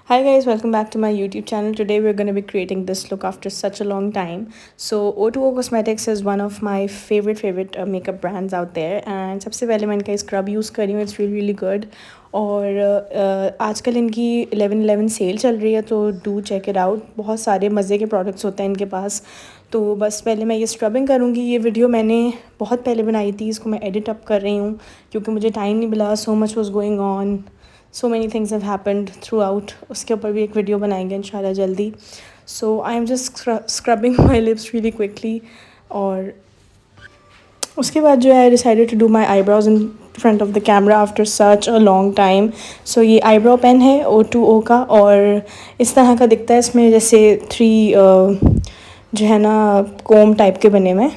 Hi guys, welcome back to my YouTube channel. Today we're going to be creating this look after such a long time. So O2O Cosmetics is one of my favorite makeup brands out there and सबसे पहले मैं इनका scrub use कर रही हूँ. It's really good. और आजकल इनकी 11/11 सेल चल रही है तो डू चेक इट आउट. बहुत सारे मज़े के प्रोडक्ट्स होते हैं इनके पास. तो बस पहले मैं ये स्क्रबिंग करूँगी. ये वीडियो मैंने बहुत पहले बनाई थी. इसको मैं एडिट अप कर रही हूँ क्योंकि मुझे टाइम नहीं मिला. So much was going on. So many things have happened throughout. उसके ऊपर भी एक वीडियो बनाएंगे इंशाल्लाह जल्दी. So I am just scrubbing my lips really quickly. और उसके बाद जो है I decided to do my eyebrows in front of the camera after such a long time. So ये आईब्रो पेन है O2O का और इस तरह का दिखता है. इसमें जैसे 3 जो है ना कोम टाइप के बने हुए.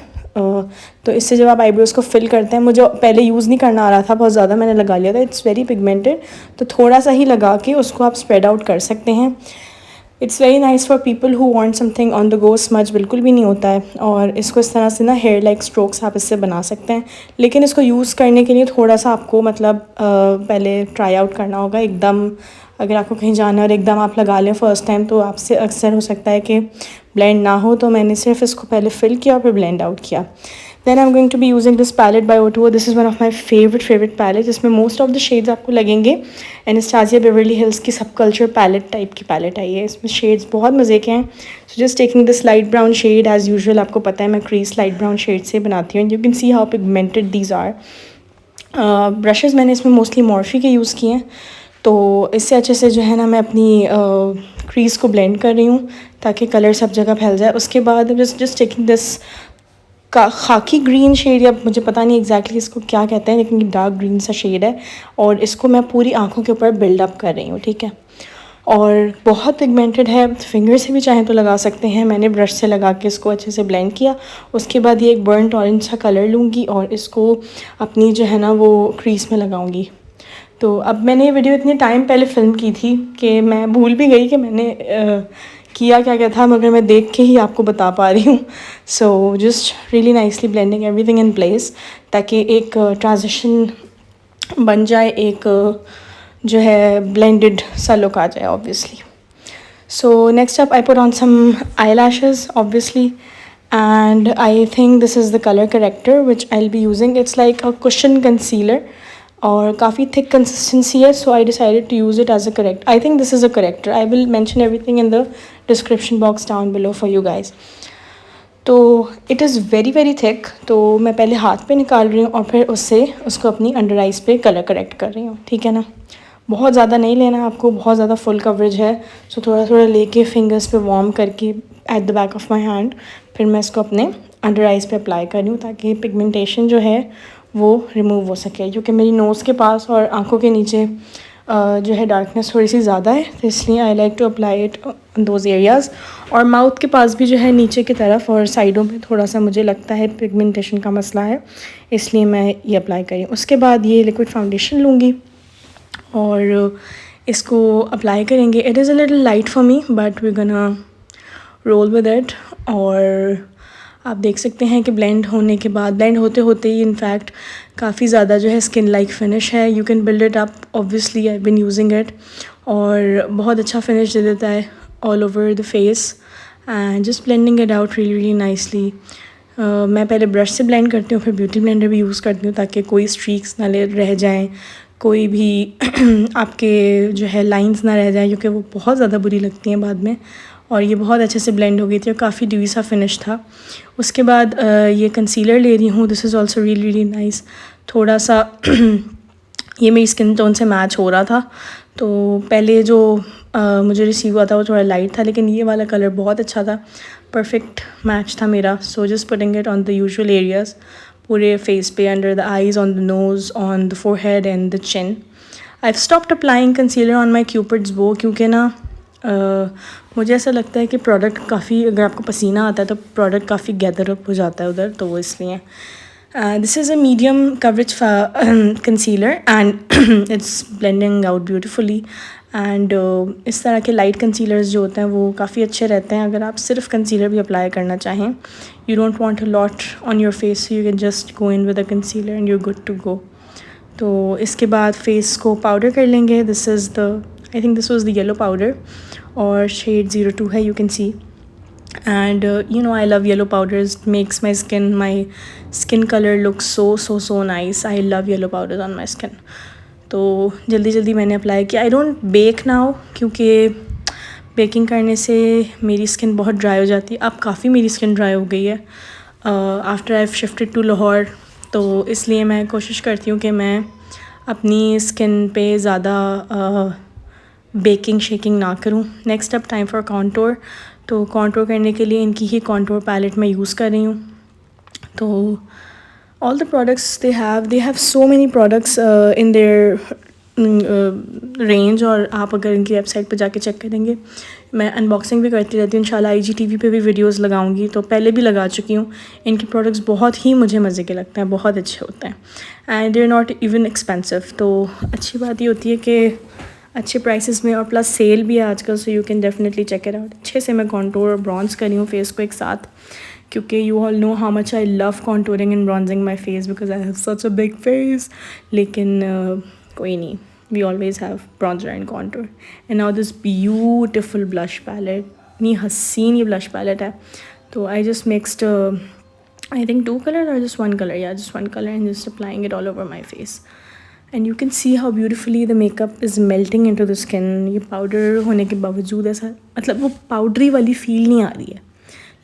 तो इससे जब आप आईब्रोज़ को फिल करते हैं, मुझे पहले यूज़ नहीं करना आ रहा था, बहुत ज़्यादा मैंने लगा लिया था. It's very pigmented. तो थोड़ा सा ही लगा के उसको आप स्प्रेड आउट कर सकते हैं. It's very nice for people who want something on the go. Smudge बिल्कुल भी नहीं होता है. और इसको इस तरह से ना हेयर लाइक स्ट्रोक्स आप इससे बना सकते हैं. लेकिन इसको यूज़ करने के लिए थोड़ा सा आपको मतलब पहले ट्राई आउट करना होगा. एकदम अगर आपको कहीं जाना है और एकदम आप लगा लें फ़र्स्ट टाइम तो आपसे अक्सर हो सकता है कि ब्लेंड ना हो. तो मैंने सिर्फ इसको पहले फिल किया और फिर ब्लेंड आउट किया. Then I am going to be using this palette by O2O. This is one of my favourite palette. इसमें मोस्ट ऑफ द शेड्स आपको लगेंगे. एनास्टेसिया बेवर्ली हिल्स की सब कल्चर पैलेट टाइप की palette आई है. इसमें shades बहुत मज़े के हैं. So just taking this light brown shade as usual. आपको पता है मैं क्रीज लाइट ब्राउन शेड से बनाती हूँ. You can see how pigmented these are. Brushes मैंने इसमें मोस्टली मॉर्फी के यूज़ किए हैं. तो इससे अच्छे से जो है ना मैं अपनी क्रीज़ को ब्लेंड कर रही हूँ ताकि कलर सब जगह फैल जाए. उसके बाद जस्ट टेकिंग दिस का खाकी ग्रीन शेड, या मुझे पता नहीं एग्जैक्टली इसको क्या कहते हैं, लेकिन ये डार्क ग्रीन सा शेड है. और इसको मैं पूरी आँखों के ऊपर बिल्डअप कर रही हूँ. ठीक है. और बहुत पिगमेंटेड है. फिंगर से भी चाहें तो लगा सकते हैं. मैंने ब्रश से लगा के इसको अच्छे से ब्लेंड किया. उसके बाद ये एक बर्न्ट ऑरेंज सा कलर लूँगी और इसको अपनी जो है ना वो क्रीज में लगाऊँगी. तो अब मैंने ये वीडियो इतने टाइम पहले फ़िल्म की थी कि मैं भूल भी गई कि मैंने किया क्या क्या था, मगर मैं देख के ही आपको बता पा रही हूँ. So just really nicely blending everything in place ताकि एक ट्रांजिशन बन जाए, एक जो है ब्लेंडेड सा लुक आ जाए obviously. So next up I put on some eyelashes obviously, and I think this is the color corrector which I'll be using. It's like a cushion concealer और काफ़ी थिक कंसिस्टेंसी है. So I decided to use it as a correct. I think this is a corrector. I will mention everything in the description box down below for you guys. तो it is very thick. तो मैं पहले हाथ पे निकाल रही हूँ और फिर उससे उसको अपनी अंडर आइज़ पे कलर करेक्ट कर रही हूँ. ठीक है ना. बहुत ज़्यादा नहीं लेना आपको, बहुत ज़्यादा फुल कवरेज है. सो थोड़ा थोड़ा लेके फिंगर्स पे वार्म करके eight the back of my hand फिर मैं इसको अपने अंडर आइज़ पे अप्लाई कर रही हूँ ताकि पिगमेंटेशन जो है वो रिमूव हो सके. क्योंकि मेरी नोज़ के पास और आँखों के नीचे जो है डार्कनेस थोड़ी सी ज़्यादा है, तो इसलिए I like to apply it on those areas. और माउथ के पास भी जो है नीचे की तरफ और साइडों पे थोड़ा सा मुझे लगता है पिगमेंटेशन का मसला है, इसलिए मैं ये अप्लाई करी. उसके बाद ये लिक्विड फाउंडेशन लूँगी और इसको अप्लाई करेंगे. It is a little light for me but we gonna roll with it. और आप देख सकते हैं कि ब्लेंड होने के बाद, ब्लेंड होते होते ही इनफैक्ट काफ़ी ज़्यादा जो है स्किन लाइक फिनिश है. You can build it up obviously. I been using it और बहुत अच्छा फिनिश दे देता है all over the face. And just blending it out really nicely. मैं पहले ब्रश से ब्लेंड करती हूँ, फिर ब्यूटी ब्लेंडर भी यूज़ करती हूँ ताकि कोई स्ट्रीक्स ना रह जाएँ, कोई भी आपके जो है लाइंस ना रह जाएँ, क्योंकि वो बहुत ज़्यादा बुरी लगती हैं बाद में. और ये बहुत अच्छे से ब्लेंड हो गई थी और काफ़ी ड्यूई सा फिनिश था. उसके बाद ये कंसीलर ले रही हूँ. This is also really nice. थोड़ा सा ये मेरी स्किन टोन से मैच हो रहा था. तो पहले जो मुझे रिसीव हुआ था वो थोड़ा लाइट था, लेकिन ये वाला कलर बहुत अच्छा था. परफेक्ट मैच था मेरा. So just putting it on the usual areas, पूरे फेस पे, under the eyes, on the nose, on the forehead and the chin. I stopped applying concealer on my cupid's bow क्योंकि ना मुझे ऐसा लगता है कि प्रोडक्ट काफ़ी, अगर आपको पसीना आता है तो प्रोडक्ट काफ़ी गैदर अप हो जाता है उधर, तो वो इसलिए. This is a medium coverage concealer and it's blending out beautifully. And इस तरह के लाइट कंसीलर्स जो होते हैं वो काफ़ी अच्छे रहते हैं अगर आप सिर्फ कंसीलर भी अप्लाई करना चाहें. You don't want a lot on your face, you can just go in with a concealer and you are good to go. तो इसके बाद फेस को पाउडर कर लेंगे. This is the I think this was the yellow powder, or shade 02 है, you can see. And you know, I love yellow powders. It makes my skin color look so nice. I love yellow powders on my skin. तो जल्दी जल्दी मैंने apply किया. I don't bake now, क्योंकि baking करने से मेरी skin बहुत ड्राई हो जाती है. अब काफ़ी मेरी स्किन ड्राई हो गई है after I have shifted to Lahore. तो इसलिए मैं कोशिश करती हूँ कि मैं अपनी स्किन पे ज़्यादा बेकिंग शेकिंग ना करूँ. Next up time for contour. तो कॉन्टोर करने के लिए इनकी ही कॉन्टोर पैलेट मैं यूज़ कर रही हूँ. तो all the products they have so many products in their range. और आप अगर इनकी वेबसाइट पर जाके चेक करेंगे, मैं अनबॉक्सिंग भी करती रहती हूँ. इंशाल्लाह IGTV पे भी वीडियोस लगाऊंगी, तो पहले भी लगा चुकी हूँ. इनके प्रोडक्ट्स बहुत ही मुझे मज़े के लगते हैं, बहुत अच्छे होते हैं. And they are not even expensive. तो अच्छी बात ये होती है कि अच्छे प्राइसेस में, और प्लस सेल भी है आजकल. So you can definitely check it out. अच्छे से मैं कॉन्टोर और ब्रॉन्ज करी हूँ फेस को एक साथ, क्योंकि you all know how much I love contouring and bronzing my face, because I have such a big face. लेकिन कोई नहीं, we always have bronzer and contour. And now this beautiful blush palette, इतनी हसीन ये blush palette है. तो I just mixed I think 2 color or just 1 color, yeah, just 1 color, and just applying it all over my face. And you can see how beautifully the makeup is melting into the skin. ये powder होने के बावजूद ऐसा, मतलब वो powdery वाली feel नहीं आ रही है,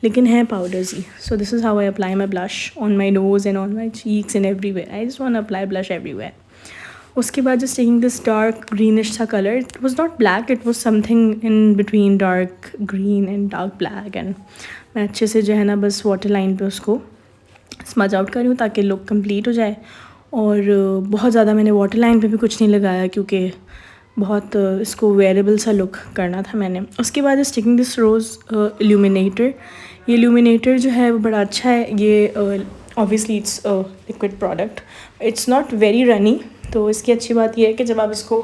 लेकिन है powders he. So this is how I apply my blush on my nose and on my cheeks and everywhere. I just want to apply blush everywhere. उसके बाद just taking this dark greenish सा color. It was not black, it was something in between dark green and dark black. And मैं अच्छे से जो है ना बस water line पे उसको smudge out कर रही हूँ ताकि look complete हो जाए. और बहुत ज़्यादा मैंने water line पे भी कुछ नहीं लगाया, क्योंकि बहुत इसको wearable सा look करना था मैंने. उसके बाद just taking this rose illuminator. ये illuminator जो है वो बड़ा अच्छा है. ये obviously it's a liquid product. It's not very runny. तो इसकी अच्छी बात ये है कि जब आप इसको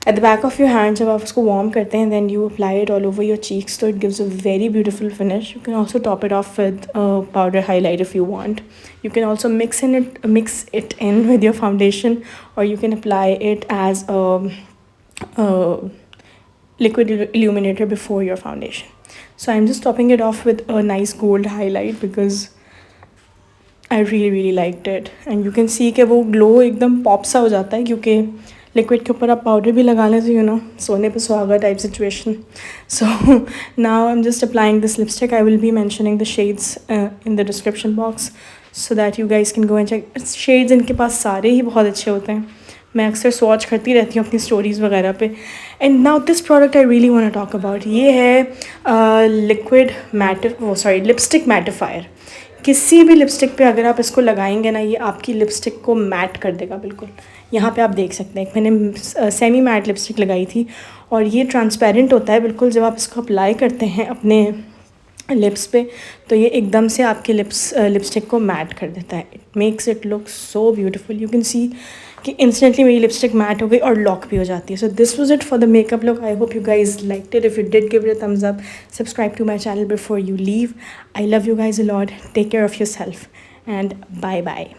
at the back of your hand, जब आप इसको वार्म करते हैं, then you apply it all over your cheeks. तो it gives a very beautiful finish. You can also top it off with powder highlight if you want. You can also mix it in with your foundation, और you can apply it as liquid illuminator before your foundation. So I'm just topping it off with a nice gold highlight because I really liked it. And you can see कि वो glow एकदम pop सा हो जाता है, क्योंकि liquid के ऊपर आप पाउडर भी लगा लें तो यू नो सोने पे सुहागा type situation. So now I am just applying this lipstick. I will be mentioning the shades in the description box so that you guys can go and check. Shades इनके पास सारे ही बहुत अच्छे होते हैं. मैं अक्सर स्वॉच करती रहती हूँ अपनी स्टोरीज़ वगैरह पे. And now this product I really want to talk about. ये है लिक्विड लिपस्टिक मैटिफायर. किसी भी लिपस्टिक पे अगर आप इसको लगाएंगे ना, ये आपकी लिपस्टिक को मैट कर देगा बिल्कुल. यहाँ पे आप देख सकते हैं, मैंने सेमी मैट लिपस्टिक लगाई थी और ये ट्रांसपेरेंट होता है बिल्कुल. जब आप इसको अप्लाई करते हैं अपने लिप्स पे तो ये एकदम से आपके लिपस्टिक को मैट कर देता है. It makes it look so beautiful. You can सी कि इंस्टेंटली मेरी लिपस्टिक मैट हो गई और लॉक भी हो जाती है. So this was it for the makeup look. I hope you guys liked it. If you did give it a thumbs up. Subscribe to my channel before you leave. I love you guys a lot. Take care of yourself and bye bye.